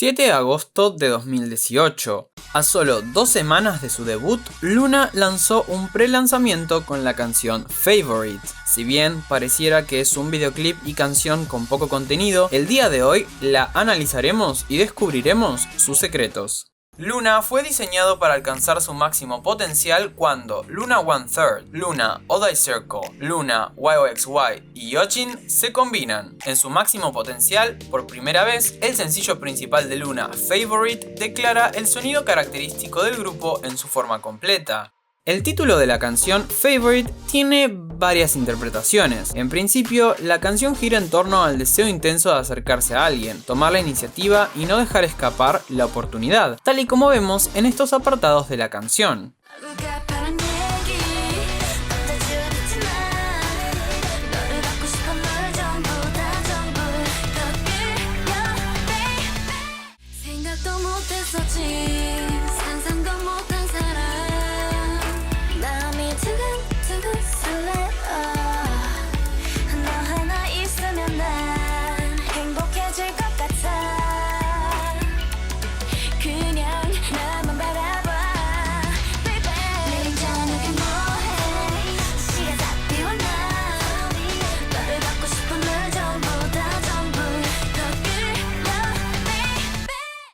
7 de agosto de 2018. A solo 2 semanas de su debut, Luna lanzó un pre-lanzamiento con la canción Favorite. Si bien pareciera que es un videoclip y canción con poco contenido, el día de hoy la analizaremos y descubriremos sus secretos. Luna fue diseñado para alcanzar su máximo potencial cuando Luna One Third, Luna Odd Circle, Luna YOXY y Yochin se combinan. En su máximo potencial, por primera vez, el sencillo principal de Luna, Favorite, declara el sonido característico del grupo en su forma completa. El título de la canción, Favorite, tiene varias interpretaciones. En principio, la canción gira en torno al deseo intenso de acercarse a alguien, tomar la iniciativa y no dejar escapar la oportunidad, tal y como vemos en estos apartados de la canción.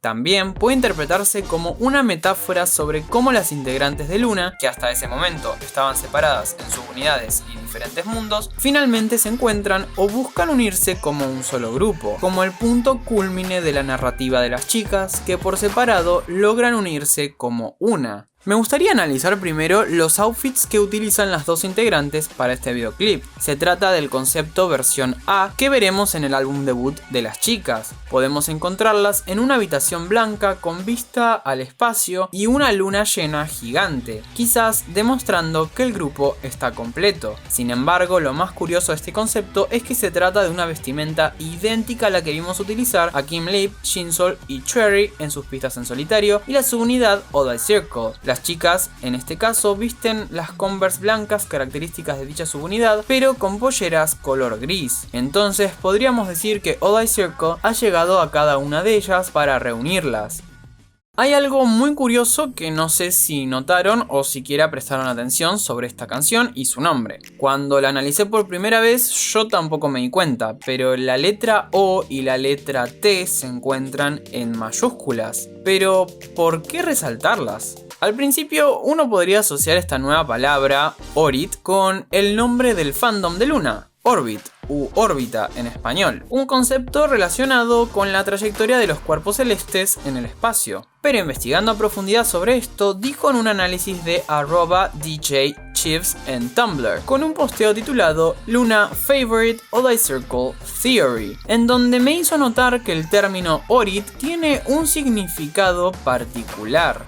También puede interpretarse como una metáfora sobre cómo las integrantes de Luna, que hasta ese momento estaban separadas en subunidades y diferentes mundos, finalmente se encuentran o buscan unirse como un solo grupo, como el punto cúlmine de la narrativa de las chicas que por separado logran unirse como una. Me gustaría analizar primero los outfits que utilizan las dos integrantes para este videoclip. Se trata del concepto versión A que veremos en el álbum debut de las chicas. Podemos encontrarlas en una habitación blanca con vista al espacio y una luna llena gigante, quizás demostrando que el grupo está completo. Sin embargo, lo más curioso de este concepto es que se trata de una vestimenta idéntica a la que vimos utilizar a Kim Lip, Jinsol y Cherry en sus pistas en solitario y la subunidad Odd Circle. Las chicas, en este caso, visten las Converse blancas características de dicha subunidad, pero con polleras color gris. Entonces podríamos decir que Odd Circle ha llegado a cada una de ellas para reunirlas. Hay algo muy curioso que no sé si notaron o siquiera prestaron atención sobre esta canción y su nombre. Cuando la analicé por primera vez yo tampoco me di cuenta, pero la letra O y la letra T se encuentran en mayúsculas. Pero, ¿por qué resaltarlas? Al principio uno podría asociar esta nueva palabra, Orit, con el nombre del fandom de Luna, Orbit, u órbita en español, un concepto relacionado con la trayectoria de los cuerpos celestes en el espacio. Pero investigando a profundidad sobre esto, dijo en un análisis de @DJChiefs en Tumblr, con un posteo titulado Luna Favorite Odd Circle Theory, en donde me hizo notar que el término Orit tiene un significado particular.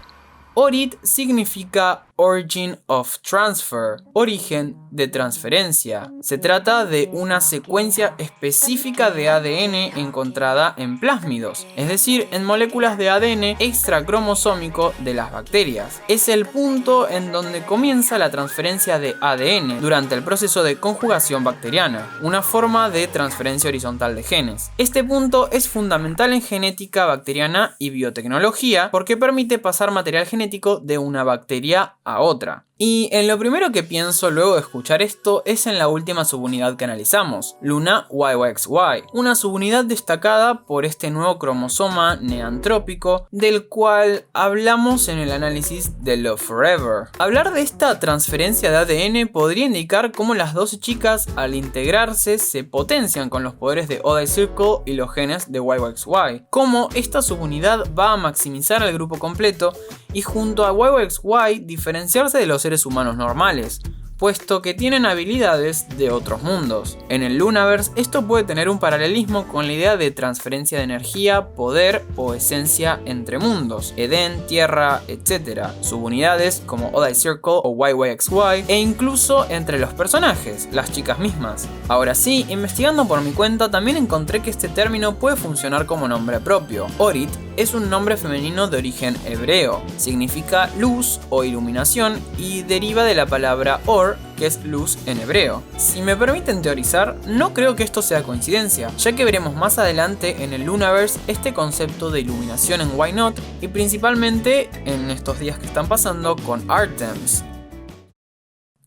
Orit significa Origin of Transfer, origen de transferencia. Se trata de una secuencia específica de ADN encontrada en plásmidos, es decir, en moléculas de ADN extracromosómico de las bacterias. Es el punto en donde comienza la transferencia de ADN durante el proceso de conjugación bacteriana, una forma de transferencia horizontal de genes. Este punto es fundamental en genética bacteriana y biotecnología porque permite pasar material genético de una bacteria a otra. Y en lo primero que pienso luego de escuchar esto es en la última subunidad que analizamos, Luna YOXY, una subunidad destacada por este nuevo cromosoma neantrópico del cual hablamos en el análisis de Love Forever. Hablar de esta transferencia de ADN podría indicar cómo las dos chicas al integrarse se potencian con los poderes de Odd Circle y los genes de YOXY, cómo esta subunidad va a maximizar al grupo completo y junto a YOXY diferenciarse de los seres humanos normales, puesto que tienen habilidades de otros mundos. En el Lunaverse esto puede tener un paralelismo con la idea de transferencia de energía, poder o esencia entre mundos, Edén, Tierra, etc. Subunidades como Odd Circle o YYXY e incluso entre los personajes, las chicas mismas. Ahora sí, investigando por mi cuenta también encontré que este término puede funcionar como nombre propio. Orit es un nombre femenino de origen hebreo, significa luz o iluminación y deriva de la palabra or, que es luz en hebreo. Si me permiten teorizar, no creo que esto sea coincidencia, ya que veremos más adelante en el Lunaverse este concepto de iluminación en Why Not, y principalmente en estos días que están pasando con Artems.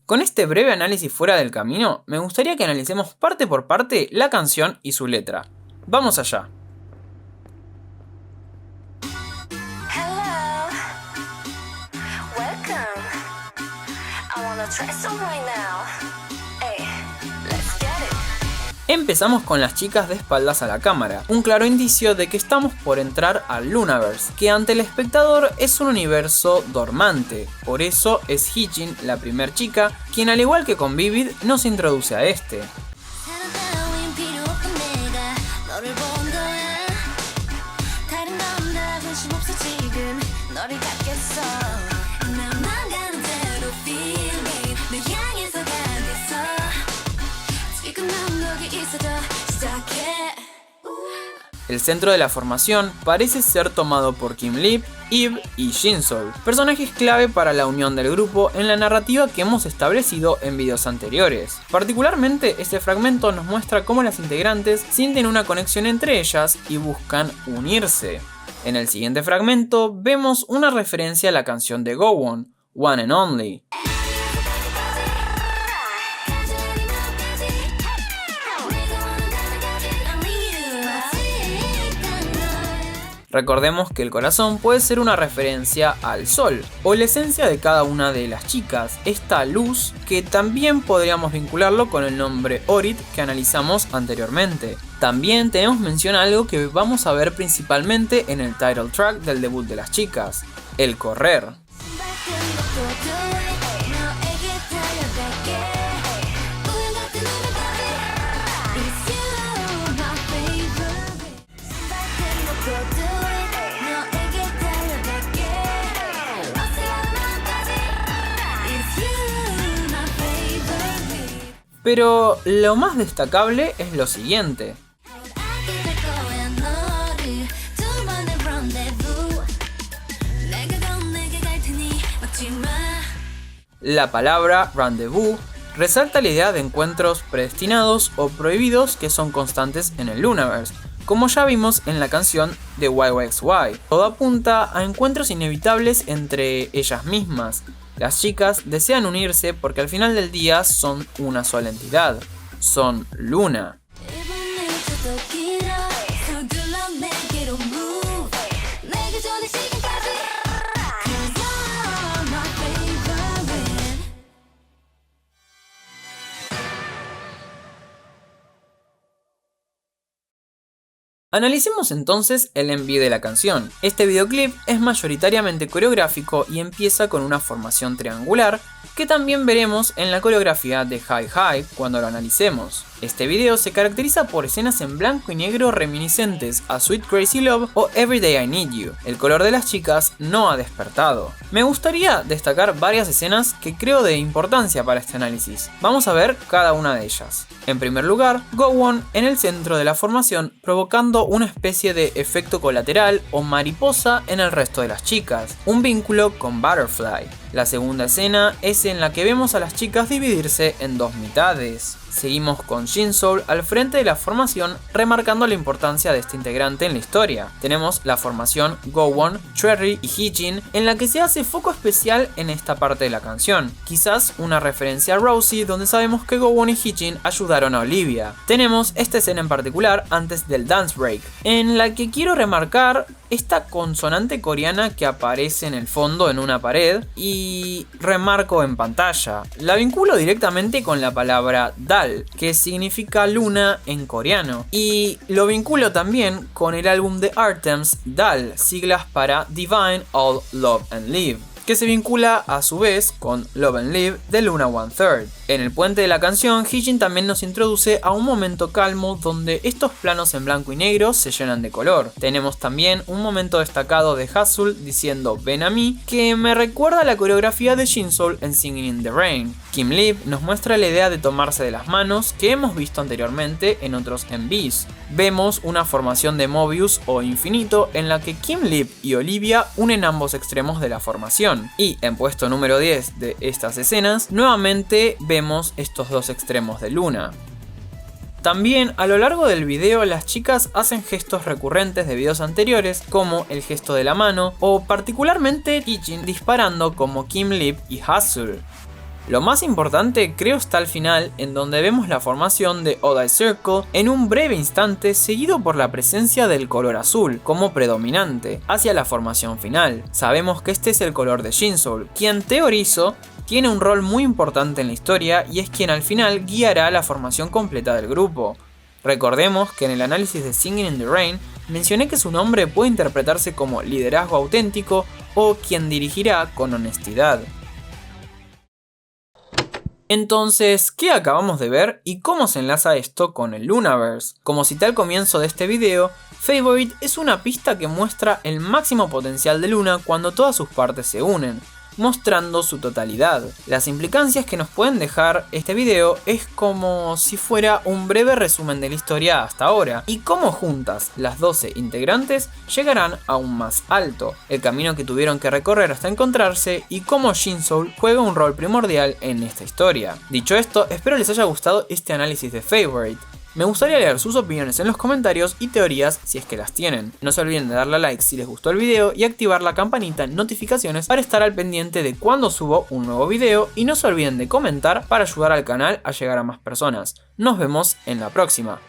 Con este breve análisis fuera del camino, me gustaría que analicemos parte por parte la canción y su letra. ¡Vamos allá! Empezamos con las chicas de espaldas a la cámara, un claro indicio de que estamos por entrar al Lunaverse, que ante el espectador es un universo dormante. Por eso es Heejin, la primer chica, quien al igual que con Vivid nos introduce a este. El centro de la formación parece ser tomado por Kim Lip, Eve y Jinsoul, personajes clave para la unión del grupo en la narrativa que hemos establecido en videos anteriores. Particularmente, este fragmento nos muestra cómo las integrantes sienten una conexión entre ellas y buscan unirse. En el siguiente fragmento vemos una referencia a la canción de Gowon, One and Only. Recordemos que el corazón puede ser una referencia al sol, o la esencia de cada una de las chicas, esta luz que también podríamos vincularlo con el nombre Orit que analizamos anteriormente. También tenemos mención a algo que vamos a ver principalmente en el title track del debut de las chicas, el correr. Pero lo más destacable es lo siguiente. La palabra rendezvous resalta la idea de encuentros predestinados o prohibidos que son constantes en el Lunaverse, como ya vimos en la canción de YYXY. Todo apunta a encuentros inevitables entre ellas mismas. Las chicas desean unirse porque al final del día son una sola entidad, son Luna. Analicemos entonces el MV de la canción. Este videoclip es mayoritariamente coreográfico y empieza con una formación triangular que también veremos en la coreografía de High High cuando lo analicemos. Este video se caracteriza por escenas en blanco y negro reminiscentes a Sweet Crazy Love o Everyday I Need You. El color de las chicas no ha despertado. Me gustaría destacar varias escenas que creo de importancia para este análisis. Vamos a ver cada una de ellas. En primer lugar, Gowon en el centro de la formación provocando una especie de efecto colateral o mariposa en el resto de las chicas, un vínculo con Butterfly. La segunda escena es en la que vemos a las chicas dividirse en dos mitades. Seguimos con Jinsoul al frente de la formación, remarcando la importancia de este integrante en la historia. Tenemos la formación Gowon, Cherry y Heejin, en la que se hace foco especial en esta parte de la canción. Quizás una referencia a Rosie, donde sabemos que Gowon y Heejin ayudaron a Olivia. Tenemos esta escena en particular antes del dance break, en la que quiero remarcar esta consonante coreana que aparece en el fondo en una pared y remarco en pantalla. La vinculo directamente con la palabra Dal, que significa luna en coreano, y lo vinculo también con el álbum de Artems Dal, siglas para Divine All Love and Live, que se vincula a su vez con Love and Live de Luna One Third. En el puente de la canción, Heejin también nos introduce a un momento calmo donde estos planos en blanco y negro se llenan de color. Tenemos también un momento destacado de Hasul diciendo ven a mí, que me recuerda a la coreografía de Jinsoul en Singing in the Rain. Kim Lip nos muestra la idea de tomarse de las manos que hemos visto anteriormente en otros MVs. Vemos una formación de Mobius o infinito en la que Kim Lip y Olivia unen ambos extremos de la formación. Y en puesto número 10 de estas escenas, nuevamente vemos vemos estos dos extremos de Luna. También a lo largo del video las chicas hacen gestos recurrentes de videos anteriores, como el gesto de la mano o particularmente Kijin disparando como Kim Lip y Hasul. Lo más importante creo está al final, en donde vemos la formación de Odd-Eye Circle en un breve instante, seguido por la presencia del color azul como predominante hacia la formación final. Sabemos que este es el color de Jinsoul, quien teorizo tiene un rol muy importante en la historia y es quien al final guiará la formación completa del grupo. Recordemos que en el análisis de Singing in the Rain mencioné que su nombre puede interpretarse como liderazgo auténtico o quien dirigirá con honestidad. Entonces, ¿qué acabamos de ver y cómo se enlaza esto con el Lunaverse? Como cité al comienzo de este video, Favorite es una pista que muestra el máximo potencial de Luna cuando todas sus partes se unen, mostrando su totalidad. Las implicancias que nos pueden dejar este video es como si fuera un breve resumen de la historia hasta ahora y cómo juntas las 12 integrantes llegarán aún más alto, el camino que tuvieron que recorrer hasta encontrarse y cómo Jinsoul juega un rol primordial en esta historia. Dicho esto, espero les haya gustado este análisis de Favorite. Me gustaría leer sus opiniones en los comentarios y teorías si es que las tienen. No se olviden de darle a like si les gustó el video y activar la campanita en notificaciones para estar al pendiente de cuando subo un nuevo video, y no se olviden de comentar para ayudar al canal a llegar a más personas. Nos vemos en la próxima.